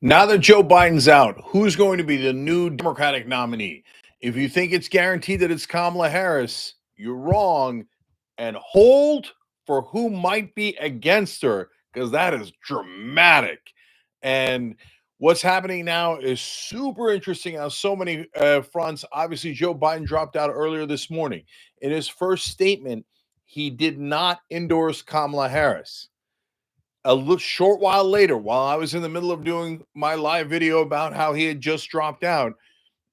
Now that Joe Biden's out, who's going to be the new Democratic nominee? If you think it's guaranteed that it's Kamala Harris, you're wrong. And hold for who might be against her, because that is dramatic. And what's happening now is super interesting on so many fronts. Obviously, Joe Biden dropped out earlier this morning. In his first statement, he did not endorse Kamala Harris. Short while later, while I was in the middle of doing my live video about how he had just dropped out,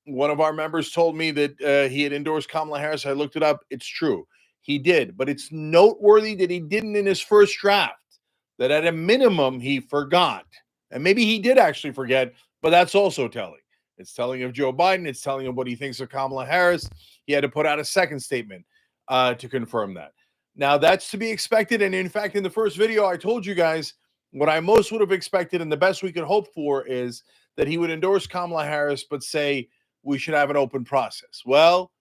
one of our members told me that he had endorsed Kamala Harris. I looked it up. It's true. He did. But it's noteworthy that he didn't in his first draft, that at a minimum he forgot. And maybe he did actually forget, but that's also telling. It's telling of Joe Biden. It's telling of what he thinks of Kamala Harris. He had to put out a second statement to confirm that. Now, that's to be expected. And in fact, in the first video, I told you guys what I most would have expected and the best we could hope for is that he would endorse Kamala Harris, but say we should have an open process. Well,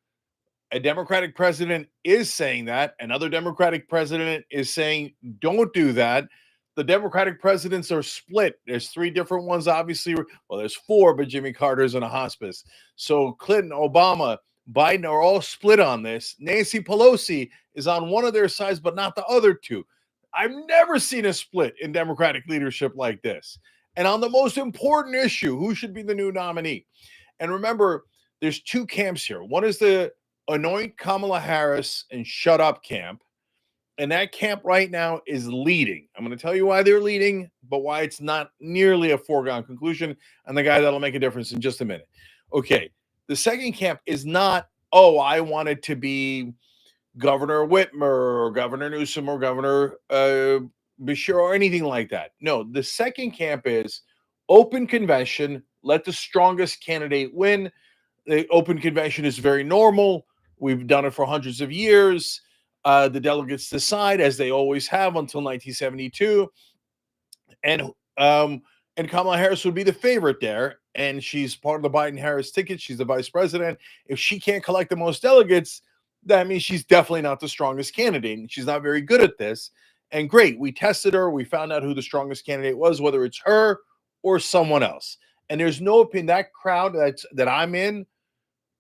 a Democratic president is saying that. Another Democratic president is saying, don't do that. The Democratic presidents are split. There's three different ones, obviously. Well, there's four, but Jimmy Carter's in a hospice. So Clinton, Obama, Biden are all split on this. Nancy Pelosi is on one of their sides, but not the other two. I've never seen a split in Democratic leadership like this. And on the most important issue, who should be the new nominee? And remember, there's two camps here. One is the anoint Kamala Harris and shut up camp. And that camp right now is leading. I'm going to tell you why they're leading, but why it's not nearly a foregone conclusion. And the guy that'll make a difference in just a minute. Okay. The second camp is not, oh, I want it to be Governor Whitmer or Governor Newsom or Governor Bashir or anything like that. No, the second camp is open convention, let the strongest candidate win. The open convention is very normal. We've done it for hundreds of years. The delegates decide, as they always have until 1972. And Kamala Harris would be the favorite there. And she's part of the Biden-Harris ticket. She's the vice president. If she can't collect the most delegates, that means she's definitely not the strongest candidate. And she's not very good at this. And great, we tested her. We found out who the strongest candidate was, whether it's her or someone else. And there's no opinion. That crowd that I'm in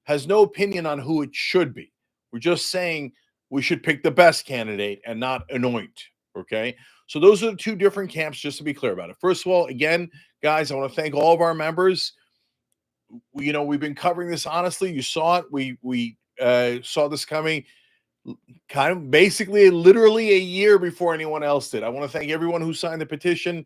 has no opinion on who it should be. We're just saying we should pick the best candidate and not anoint. Okay. So those are the two different camps, just to be clear about it. First of all, again, guys, I want to thank all of our members. We've been covering this honestly. You saw it. We saw this coming kind of basically literally a year before anyone else did. I want to thank everyone who signed the petition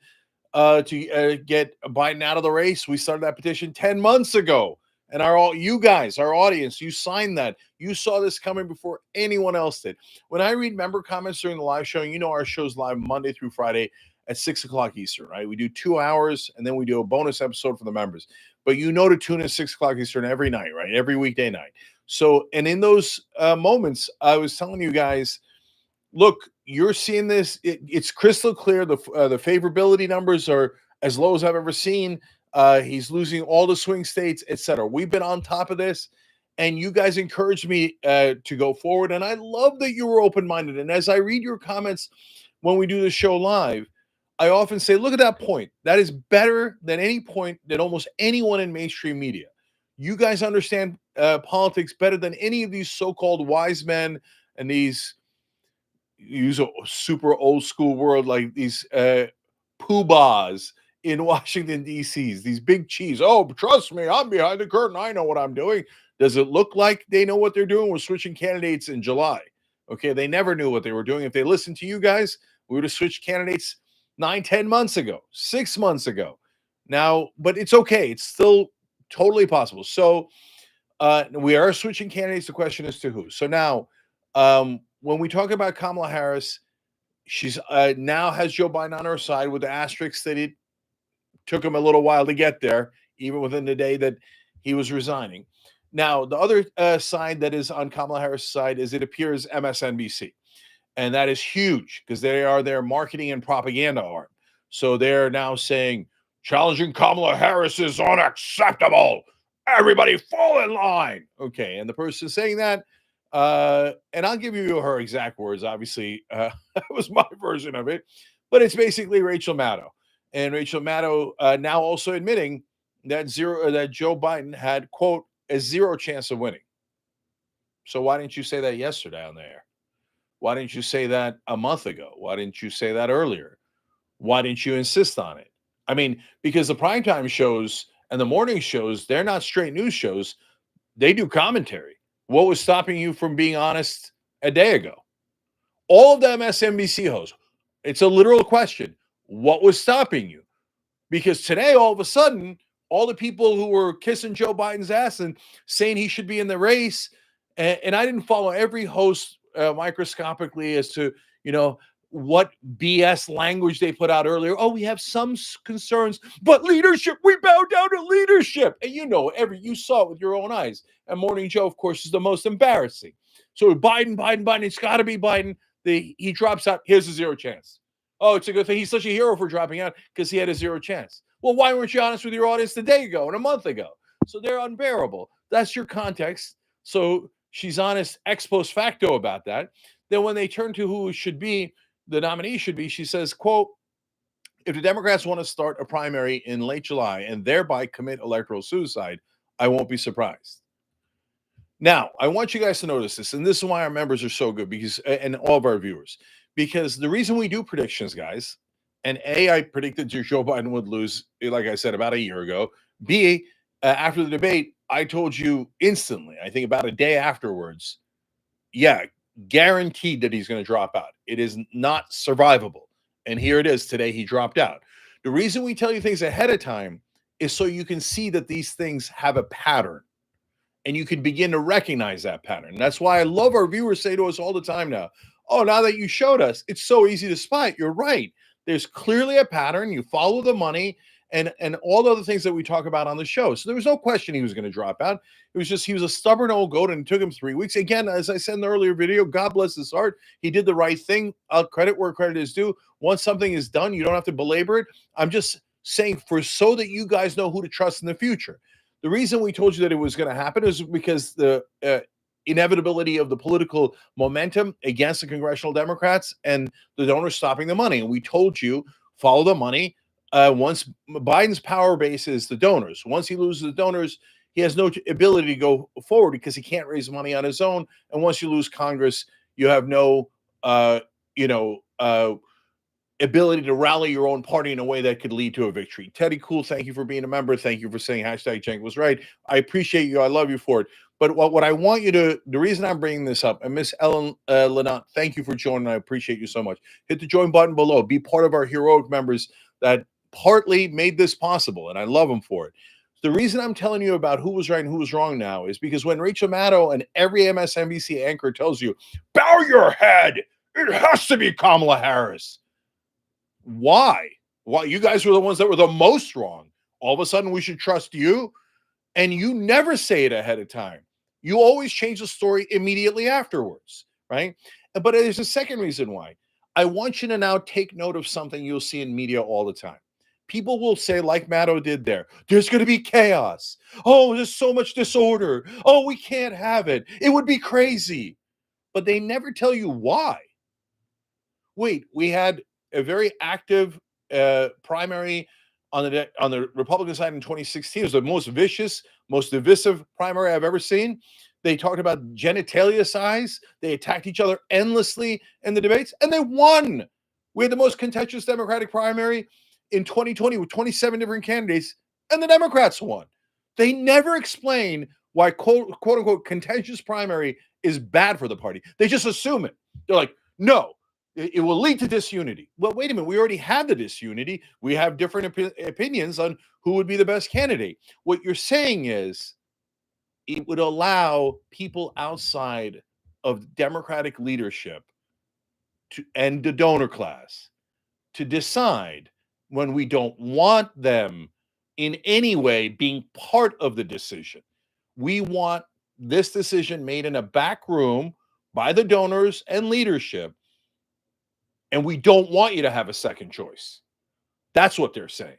to get Biden out of the race. We started that petition 10 months ago. And you guys, our audience, you signed that. You saw this coming before anyone else did. When I read member comments during the live show, our show's live Monday through Friday at 6 o'clock Eastern, right? We do 2 hours, and then we do a bonus episode for the members. But to tune in 6 o'clock Eastern every night, right? Every weekday night. So, and in those moments, I was telling you guys, look, you're seeing this. It's crystal clear. The favorability numbers are as low as I've ever seen. He's losing all the swing states, etc. We've been on top of this, and you guys encouraged me to go forward. And I love that you were open-minded. And as I read your comments when we do the show live, I often say, look at that point. That is better than any point that almost anyone in mainstream media. You guys understand politics better than any of these so-called wise men and these use a super old school word like these poobahs in Washington, D.C.s, these big chiefs. Oh, trust me, I'm behind the curtain. I know what I'm doing. Does it look like they know what they're doing? We're switching candidates in July. Okay, they never knew what they were doing. If they listened to you guys, we would have switched candidates 9-10 months ago, 6 months ago. Now, but it's okay. It's still totally possible. So we are switching candidates. The question is to who. So now, when we talk about Kamala Harris, she's now has Joe Biden on her side with the asterisk that it took him a little while to get there, even within the day that he was resigning. Now, the other side that is on Kamala Harris' side is, it appears, MSNBC. And that is huge because they are their marketing and propaganda arm. So they're now saying, challenging Kamala Harris is unacceptable. Everybody fall in line. Okay. And the person saying that, and I'll give you her exact words. Obviously, that was my version of it. But it's basically Rachel Maddow. and Rachel Maddow now also admitting that Joe Biden had, quote, a zero chance of winning. So why didn't you say that yesterday on the air? Why didn't you say that a month ago? Why didn't you say that earlier? Why didn't you insist on it? I mean, because the primetime shows and the morning shows, they're not straight news shows. They do commentary. What was stopping you from being honest a day ago? All of the MSNBC hosts, it's a literal question. What was stopping you? Because today, all of a sudden, all the people who were kissing Joe Biden's ass and saying he should be in the race, and I didn't follow every host microscopically as to, what BS language they put out earlier. Oh, we have some concerns, but leadership, we bow down to leadership. And you saw it with your own eyes. And Morning Joe, of course, is the most embarrassing. So Biden, it's got to be Biden. He drops out. Here's a zero chance. Oh, it's a good thing. He's such a hero for dropping out because he had a zero chance. Well, why weren't you honest with your audience a day ago and a month ago? So they're unbearable. That's your context. So she's honest ex post facto about that. Then when they turn to who should be, the nominee should be, she says, quote, if the Democrats want to start a primary in late July and thereby commit electoral suicide, I won't be surprised. Now, I want you guys to notice this, and this is why our members are so good, because, and all of our viewers, because the reason we do predictions, guys, and A, I predicted Joe Biden would lose, like I said, about a year ago. B, after the debate, I told you instantly, I think about a day afterwards, yeah, guaranteed that he's going to drop out. It is not survivable. And here it is today, he dropped out. The reason we tell you things ahead of time is so you can see that these things have a pattern. And you can begin to recognize that pattern. That's why I love our viewers say to us all the time now, oh, now that you showed us, it's so easy to spot. You're right. There's clearly a pattern. You follow the money and all the other things that we talk about on the show. So there was no question he was going to drop out. It was just he was a stubborn old goat, and it took him 3 weeks. Again, as I said in the earlier video, God bless his heart. He did the right thing. I'll credit where credit is due. Once something is done, you don't have to belabor it. I'm just saying so that you guys know who to trust in the future. The reason we told you that it was going to happen is because the inevitability of the political momentum against the congressional Democrats and the donors stopping the money. And we told you, follow the money. Once Biden's power base is the donors. Once he loses the donors, he has no ability to go forward because he can't raise money on his own. And once you lose Congress, you have no, ability to rally your own party in a way that could lead to a victory. Teddy Cool, thank you for being a member. Thank you for saying hashtag Cenk was right. I appreciate you. I love you for it. But what I want you to, the reason I'm bringing this up, and Miss Ellen Lenant, thank you for joining. I appreciate you so much. Hit the join button below. Be part of our heroic members that partly made this possible, and I love them for it. The reason I'm telling you about who was right and who was wrong now is because when Rachel Maddow and every MSNBC anchor tells you, bow your head, it has to be Kamala Harris. Why? Why? You guys were the ones that were the most wrong. All of a sudden, we should trust you. And you never say it ahead of time. You always change the story immediately afterwards, right? But there's a second reason why. I want you to now take note of something you'll see in media all the time. People will say, like Maddow did there's going to be chaos. Oh, there's so much disorder. Oh, we can't have it. It would be crazy. But they never tell you why. Wait, we had a very active primary on the Republican side in 2016. It was the most vicious, most divisive primary I've ever seen. They talked about genitalia size. They attacked each other endlessly in the debates, and they won. We had the most contentious Democratic primary in 2020 with 27 different candidates, and the Democrats won. They never explain why quote unquote contentious primary is bad for the party. They just assume it. They're like, no, it will lead to disunity. Well, wait a minute. We already had the disunity. We have different opinions on who would be the best candidate. What you're saying is it would allow people outside of Democratic leadership and the donor class to decide when we don't want them in any way being part of the decision. We want this decision made in a back room by the donors and leadership. And we don't want you to have a second choice. That's what they're saying.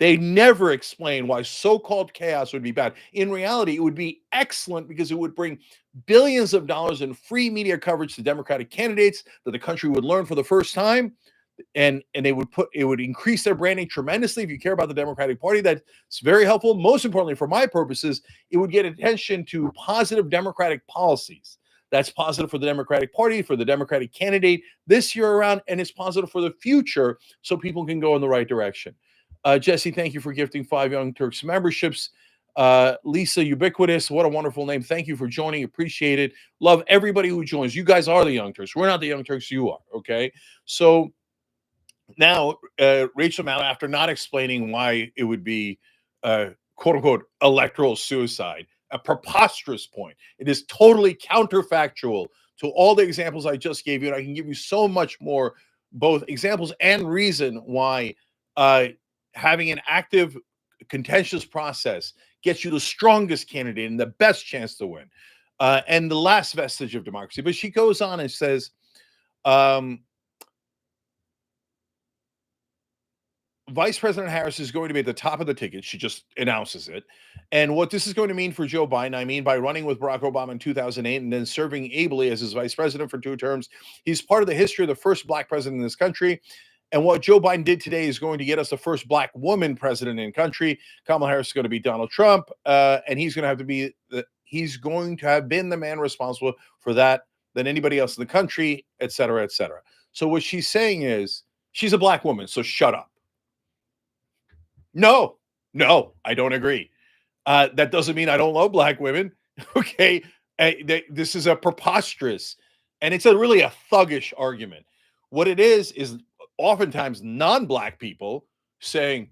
They never explain why so-called chaos would be bad. In reality, it would be excellent because it would bring billions of dollars in free media coverage to Democratic candidates that the country would learn for the first time and it would increase their branding tremendously. If you care about the Democratic Party, that's very helpful. Most importantly, for my purposes, it would get attention to positive Democratic policies. That's positive for the Democratic Party, for the Democratic candidate this year around, and it's positive for the future, so people can go in the right direction. Jesse, thank you for gifting 5 Young Turks memberships. Lisa Ubiquitous, what a wonderful name. Thank you for joining. Appreciate it. Love everybody who joins. You guys are the Young Turks. We're not the Young Turks. You are. Okay. So now, Rachel Maddow, after not explaining why it would be quote unquote electoral suicide, a preposterous point. It is totally counterfactual to all the examples I just gave you. And I can give you so much more, both examples and reason why having an active, contentious process gets you the strongest candidate and the best chance to win, and the last vestige of democracy. But she goes on and says, Vice President Harris is going to be at the top of the ticket. She just announces it. And what this is going to mean for Joe Biden, I mean, by running with Barack Obama in 2008 and then serving ably as his vice president for 2 terms, he's part of the history of the first black president in this country. And what Joe Biden did today is going to get us the first black woman president in the country. Kamala Harris is going to be Donald Trump, and he's going to have been the man responsible for that than anybody else in the country, et cetera, et cetera. So what she's saying is she's a black woman, so shut up. No, I don't agree. That doesn't mean I don't love black women. Okay. This is a preposterous, and it's really a thuggish argument. What it is oftentimes non-black people saying,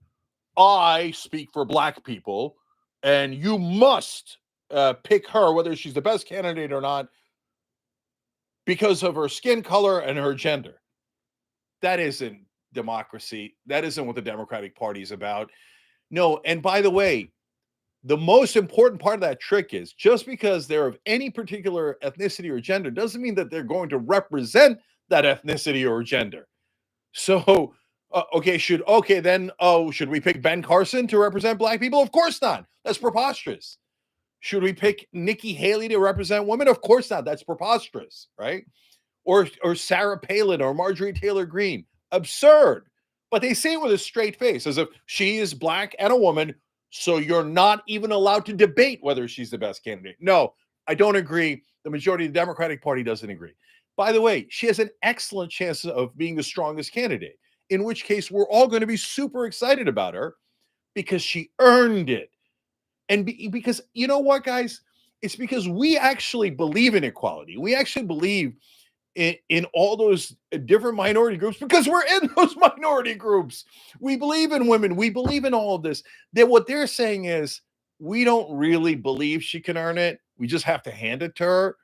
I speak for black people, and you must pick her, whether she's the best candidate or not, because of her skin color and her gender. That isn't democracy. That isn't what the Democratic Party is about. No, and by the way, the most important part of that trick is just because they're of any particular ethnicity or gender doesn't mean that they're going to represent that ethnicity or gender. So, should we pick Ben Carson to represent black people? Of course not. That's preposterous. Should we pick Nikki Haley to represent women? Of course not. That's preposterous, right? Or Sarah Palin or Marjorie Taylor Greene. Absurd. But they say it with a straight face, as if she is black and a woman, so you're not even allowed to debate whether she's the best candidate. No, I don't agree. The majority of the Democratic Party doesn't agree. By the way, she has an excellent chance of being the strongest candidate, in which case we're all going to be super excited about her because she earned it. And because, you know what, guys? It's because we actually believe in equality. We actually believe in all those different minority groups because we're in those minority groups. We believe in women. We believe in all of this. What they're saying is we don't really believe she can earn it. We just have to hand it to her.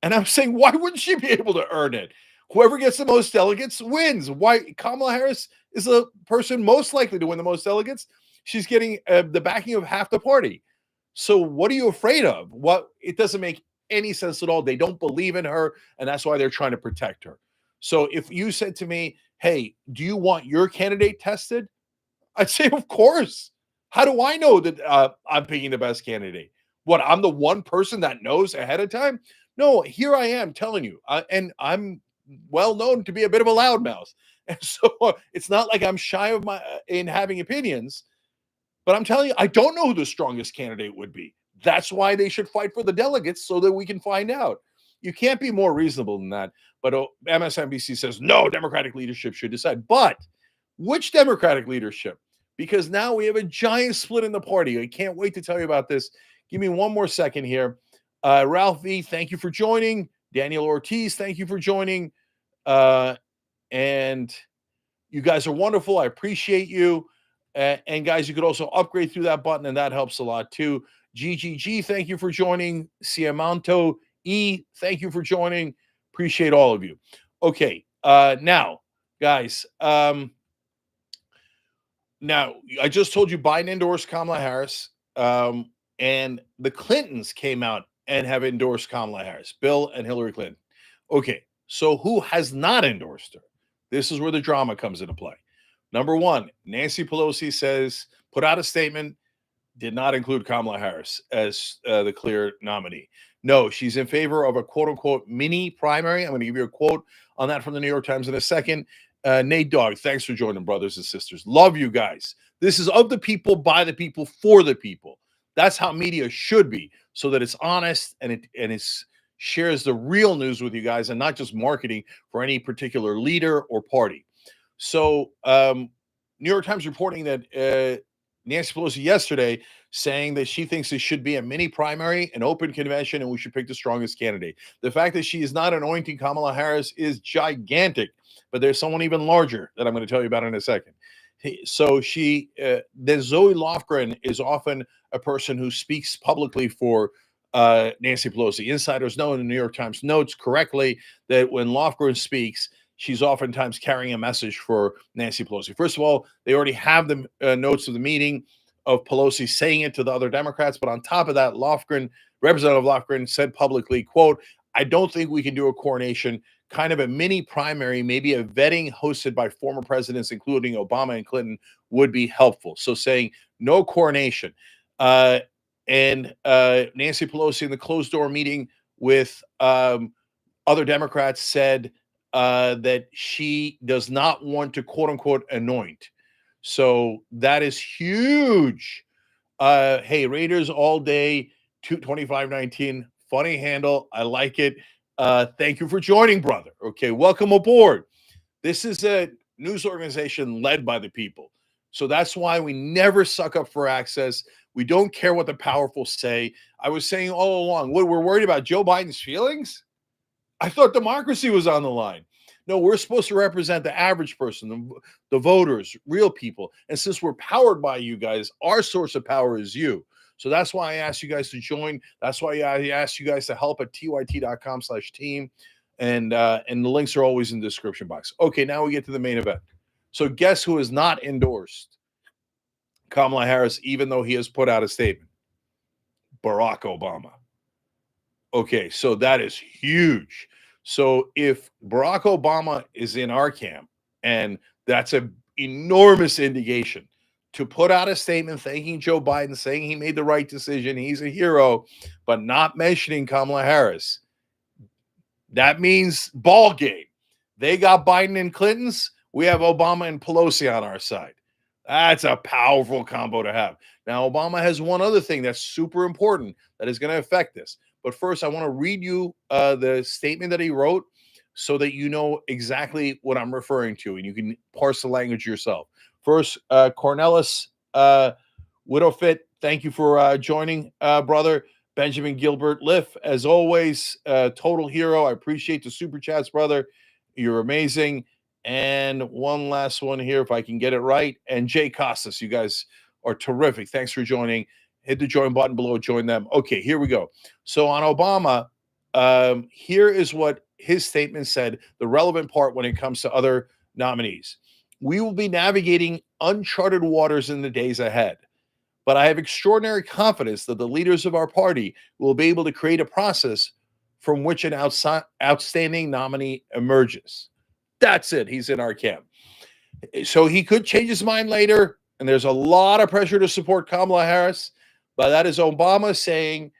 And I'm saying, why wouldn't she be able to earn it? Whoever gets the most delegates wins. Why? Kamala Harris is the person most likely to win the most delegates. She's getting the backing of half the party. So what are you afraid of? It doesn't make any sense at all. They don't believe in her, and that's why they're trying to protect her. So if you said to me, hey, do you want your candidate tested? I'd say, of course. How do I know that I'm picking the best candidate? What, I'm the one person that knows ahead of time? No, here I am telling you. And I'm well known to be a bit of a loudmouth. And so it's not like I'm shy in having opinions, but I'm telling you, I don't know who the strongest candidate would be. That's why they should fight for the delegates so that we can find out. You can't be more reasonable than that. But MSNBC says, no, Democratic leadership should decide. But which Democratic leadership? Because now we have a giant split in the party. I can't wait to tell you about this. Give me one more second here. Ralph V., thank you for joining. Daniel Ortiz, thank you for joining. And you guys are wonderful. I appreciate you. And guys, you could also upgrade through that button, and that helps a lot too. GGG, thank you for joining. Ciamanto E, thank you for joining. Appreciate all of you. Okay, now, guys, now I just told you Biden endorsed Kamala Harris, and the Clintons came out and have endorsed Kamala Harris, Bill and Hillary Clinton. Okay, so who has not endorsed her? This is where the drama comes into play. Number one, Nancy Pelosi put out a statement, did not include Kamala Harris as the clear nominee. No, she's in favor of a quote-unquote mini primary. I'm going to give you a quote on that from the New York Times in a second. Nate Dogg, thanks for joining, brothers and sisters. Love you guys. This is of the people, by the people, for the people. That's how media should be, so that it's honest and it shares the real news with you guys, and not just marketing for any particular leader or party. So, New York Times reporting that Nancy Pelosi yesterday saying that she thinks it should be a mini primary, an open convention, and we should pick the strongest candidate. The fact that she is not anointing Kamala Harris is gigantic, but there's someone even larger that I'm going to tell you about in a second. So then Zoe Lofgren is often a person who speaks publicly for Nancy Pelosi. Insiders know, and the New York Times notes correctly, that when Lofgren speaks, she's oftentimes carrying a message for Nancy Pelosi. First of all, they already have the notes of the meeting of Pelosi saying it to the other Democrats. But on top of that, Representative Lofgren said publicly, quote, "I don't think we can do a coronation, kind of a mini primary, maybe a vetting hosted by former presidents, including Obama and Clinton, would be helpful." So saying no coronation. And Nancy Pelosi in the closed door meeting with other Democrats said that she does not want to, quote unquote, anoint. So that is huge. Hey, Raiders all day, 2519. Funny handle. I like it. Thank you for joining, brother. Okay, welcome aboard. This is a news organization led by the people. So that's why we never suck up for access. We don't care what the powerful say. I was saying all along, what, we're worried about Joe Biden's feelings? I thought democracy was on the line. No, we're supposed to represent the average person, the voters, real people. And since we're powered by you guys, our source of power is you. So that's why I asked you guys to join. That's why I asked you guys to help at tyt.com/team. And the links are always in the description box. Okay, now we get to the main event. So guess who is not endorsed Kamala Harris, even though he has put out a statement? Barack Obama. Okay, so that is huge. So if Barack Obama is in our camp, and that's an enormous indication, to put out a statement thanking Joe Biden, saying he made the right decision, he's a hero, but not mentioning Kamala Harris, that means ball game. They got Biden and Clinton's. We have Obama and Pelosi on our side. That's a powerful combo to have. Now, Obama has one other thing that's super important that is going to affect this. But first, I want to read you the statement that he wrote so that you know exactly what I'm referring to, and you can parse the language yourself. First, Cornelis Widowfit, thank you for joining, brother. Benjamin Gilbert Liff, as always, total hero. I appreciate the super chats, brother. You're amazing. And one last one here, if I can get it right. And Jay Costas, you guys are terrific. Thanks for joining. Hit the join button below, join them. Okay, here we go. So on Obama, here is what his statement said, the relevant part when it comes to other nominees. We will be navigating uncharted waters in the days ahead, but I have extraordinary confidence that the leaders of our party will be able to create a process from which an outstanding nominee emerges. That's it. He's in our camp. So he could change his mind later, and there's a lot of pressure to support Kamala Harris, but that is Obama saying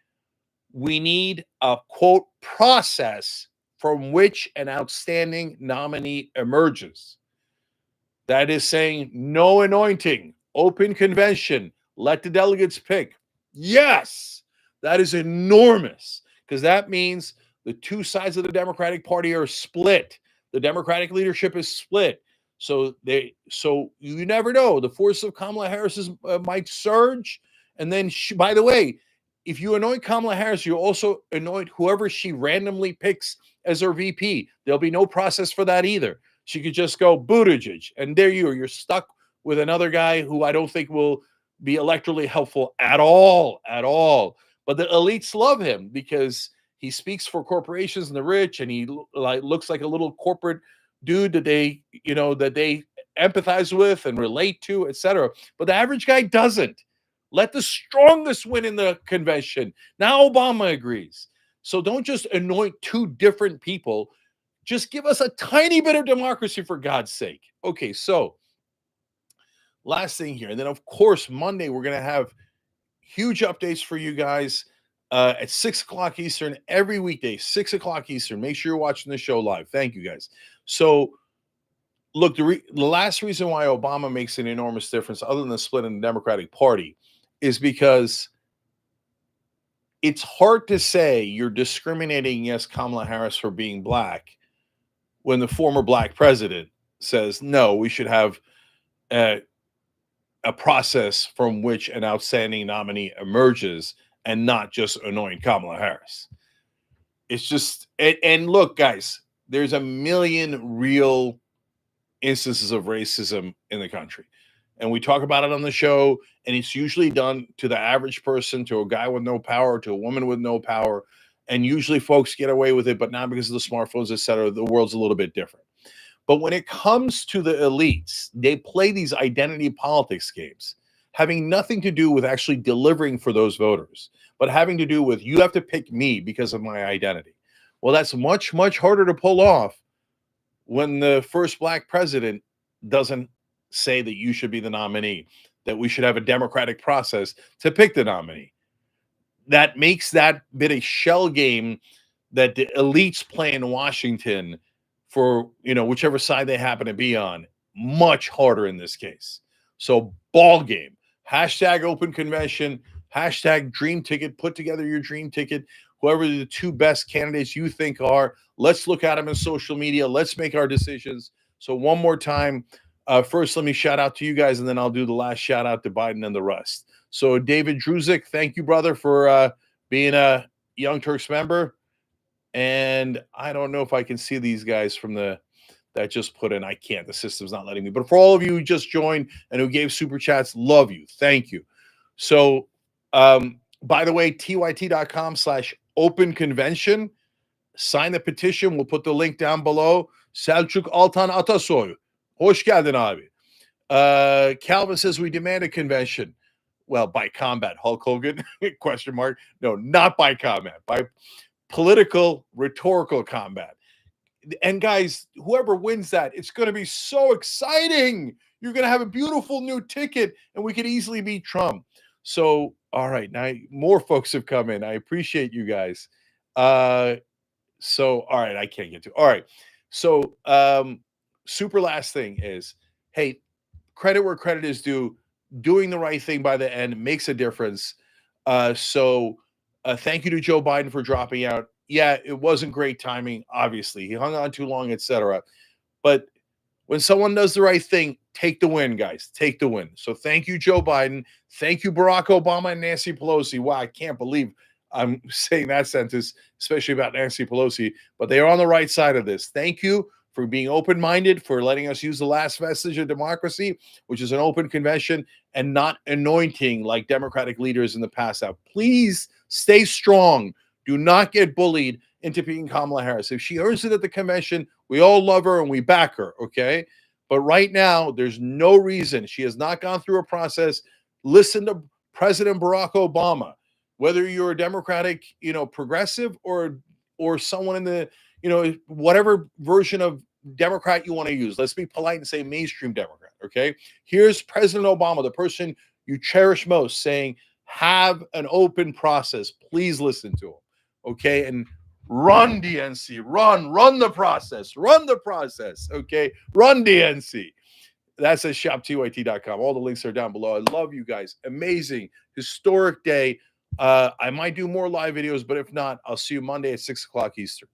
we need a, quote, process from which an outstanding nominee emerges. That is saying no anointing, open convention, let the delegates pick. Yes, that is enormous, because that means the two sides of the Democratic Party are split. The Democratic leadership is split. So you never know. The force of Kamala Harris might surge. And then, by the way, if you anoint Kamala Harris, you also anoint whoever she randomly picks as her VP. There'll be no process for that either. She could just go Buttigieg, and there you are. You're stuck with another guy who I don't think will be electorally helpful at all. But the elites love him because he speaks for corporations and the rich, and he looks like a little corporate dude that they empathize with and relate to, etc. But the average guy doesn't. Let the strongest win in the convention. Now Obama agrees. So don't just anoint two different people. Just give us a tiny bit of democracy, for God's sake. Okay, so last thing here. And then, of course, Monday, we're going to have huge updates for you guys at 6 o'clock Eastern every weekday, 6 o'clock Eastern. Make sure you're watching the show live. Thank you, guys. So Look, the last reason why Obama makes an enormous difference, other than the split in the Democratic Party, is because it's hard to say you're discriminating against Kamala Harris for being black when the former black president says, no, we should have a, a process from which an outstanding nominee emerges and not just anoint Kamala Harris. It's just, and look, guys, there's a million real instances of racism in the country. And we talk about it on the show, and it's usually done to the average person, to a guy with no power, to a woman with no power. And usually folks get away with it, but not because of the smartphones, et cetera. The world's a little bit different. But when it comes to the elites, they play these identity politics games, having nothing to do with actually delivering for those voters, but having to do with you have to pick me because of my identity. Well, that's much, much harder to pull off when the first black president doesn't say that you should be the nominee, that we should have a democratic process to pick the nominee. That makes that bit a shell game that the elites play in Washington for, whichever side they happen to be on, much harder in this case. So ball game, hashtag open convention, hashtag dream ticket, put together your dream ticket, whoever the two best candidates you think are. Let's look at them in social media. Let's make our decisions. So one more time, first, let me shout out to you guys, and then I'll do the last shout out to Biden and the rest. So David Druzik, thank you, brother, for being a Young Turks member. And I don't know if I can see these guys from that just put in. I can't. The system's not letting me. But for all of you who just joined and who gave super chats, love you. Thank you. So, by the way, tyt.com/open convention. Sign the petition. We'll put the link down below. Selçuk Altan Atasoy. Hoş geldin abi. Calvin says we demand a convention. Well, by combat. Hulk Hogan? Question mark. No, not by combat. By political, rhetorical combat. And guys, whoever wins that, it's going to be so exciting. You're going to have a beautiful new ticket, and we could easily beat Trump. So, all right, now more folks have come in. I appreciate you guys. So, all right, I can't get to. All right, so super last thing is, hey, credit where credit is due. Doing the right thing by the end makes a difference. So, thank you to Joe Biden for dropping out. Yeah, it wasn't great timing. Obviously, he hung on too long, etc. But when someone does the right thing, take the win, guys. Take the win. So thank you, Joe Biden. Thank you, Barack Obama and Nancy Pelosi. Wow, I can't believe I'm saying that sentence, especially about Nancy Pelosi. But they are on the right side of this. Thank you for being open-minded, for letting us use the last vestige of democracy, which is an open convention, and not anointing like Democratic leaders in the past have. Please stay strong. Do not get bullied into being Kamala Harris. If she earns it at the convention, we all love her and we back her, okay? But right now, there's no reason. She has not gone through a process. Listen to President Barack Obama. Whether you're a Democratic, progressive or someone in the, whatever version of Democrat you want to use. Let's be polite and say mainstream Democrat, okay? Here's President Obama, the person you cherish most, saying, have an open process. Please listen to him, okay? And run DNC, run the process, okay? Run DNC. That's at shoptyt.com. All the links are down below. I love you guys. Amazing, historic day. I might do more live videos, but if not, I'll see you Monday at 6 o'clock Eastern.